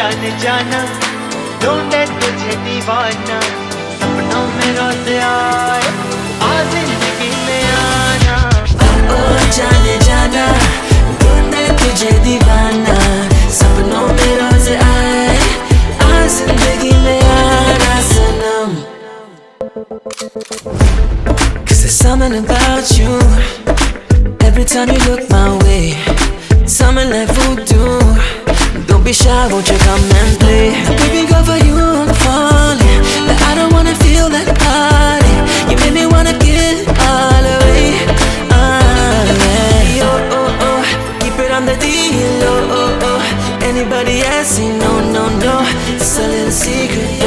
जाने जाना ढूंढे तुझे दीवाना सपनों में रोज आए आ जिंदगी में आना ओ जाने जाना ढूंढे तुझे दीवाना सपनों में रोज आए आ जिंदगी में आना सनम Cause there's something about you every time you look my way something like voodoo don't be shy won't you come and play baby girl for you I'm falling but I don't wanna feel that body you make me wanna get all away yeah. Oh, oh, oh. Keep it on the DL oh, oh, oh. Anybody else say no no no it's a little secret